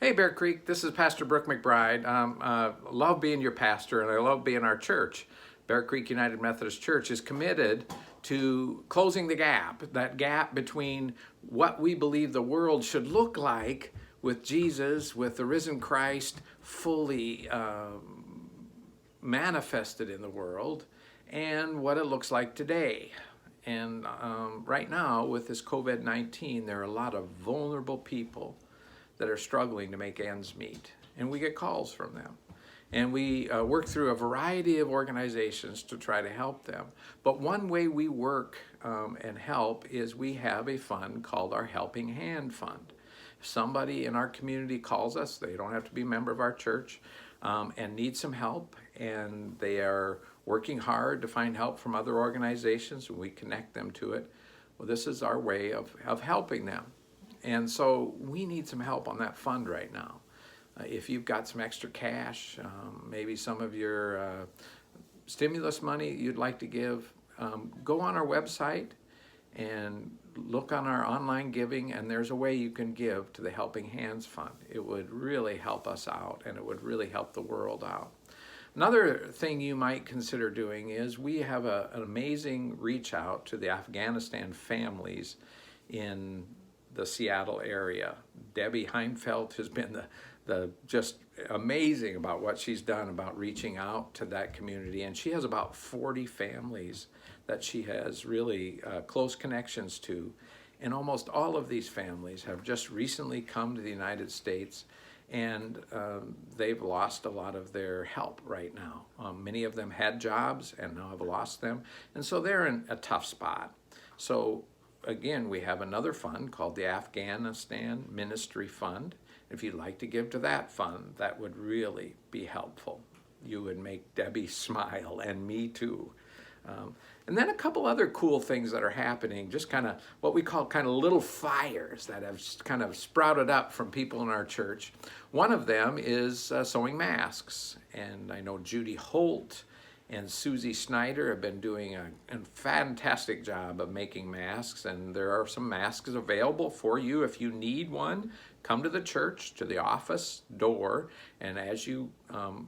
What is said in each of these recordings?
Hey Bear Creek, this is Pastor Brooke McBride. Love being your pastor, and I love being our church. Bear Creek United Methodist Church is committed to closing the gap, that gap between what we believe the world should look like with Jesus, with the risen Christ fully manifested in the world, and what it looks like today. And right now, with this COVID-19, there are a lot of vulnerable people that are struggling to make ends meet. And we get calls from them. And we work through a variety of organizations to try to help them. But one way we work and help is we have a fund called our Helping Hand Fund. If somebody in our community calls us, they don't have to be a member of our church, and need some help, and they are working hard to find help from other organizations, and we connect them to it. Well, this is our way of helping them. And so we need some help on that fund right now. If you've got some extra cash, maybe some of your stimulus money you'd like to give, go on our website and look on our online giving, and there's a way you can give to the Helping Hands Fund. It would really help us out, and it would really help the world out. Another thing you might consider doing is we have an amazing reach out to the Afghanistan families in the Seattle area. Debbie Heinfeld has been the just amazing about what she's done about reaching out to that community, and she has about 40 families that she has really close connections to, and almost all of these families have just recently come to the United States, and they've lost a lot of their help right now. Many of them had jobs and now have lost them, and so they're in a tough spot. So again, we have another fund called the Afghanistan Ministry Fund. If you'd like to give to that fund, that would really be helpful. You would make Debbie smile, and me too. And then a couple other cool things that are happening, just kind of what we call kind of little fires that have kind of sprouted up from people in our church. One of them is sewing masks. And I know Judy Holt and Susie Snyder have been doing a fantastic job of making masks, and there are some masks available for you if you need one. Come to the church, to the office door, and as you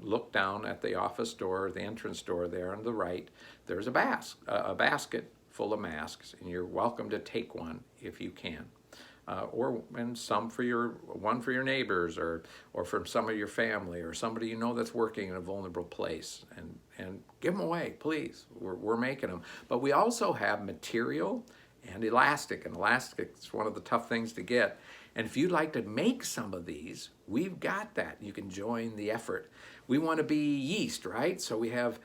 look down at the office door, the entrance door there on the right, there's a basket full of masks, and you're welcome to take one if you can. And one for your neighbors, or from some of your family, or somebody you know that's working in a vulnerable place, and give them away, please. We're making them. But we also have material and elastic, and elastic is one of the tough things to get. And if you'd like to make some of these, we've got that. You can join the effort. We want to be yeast, right? So we have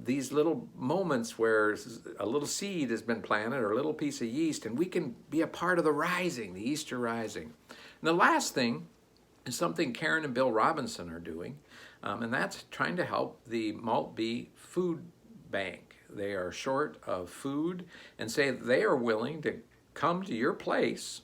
these little moments where a little seed has been planted, or a little piece of yeast, and we can be a part of the rising, the Easter rising. And the last thing is something Karen and Bill Robinson are doing, and that's trying to help the Maltby Food Bank. They are short of food, and say they are willing to come to your place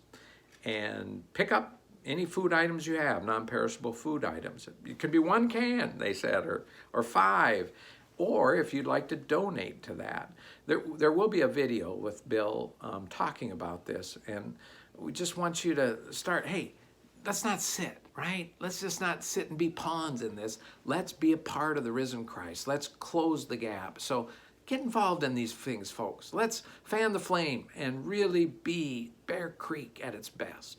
and pick up any food items you have, non-perishable food items. It could be 1 can, they said, or 5. Or if you'd like to donate to that. There will be a video with Bill talking about this, and we just want you to start, hey, let's not sit, right? Let's just not sit and be pawns in this. Let's be a part of the risen Christ. Let's close the gap. So get involved in these things, folks. Let's fan the flame and really be Bear Creek at its best.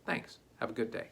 Thanks. Have a good day.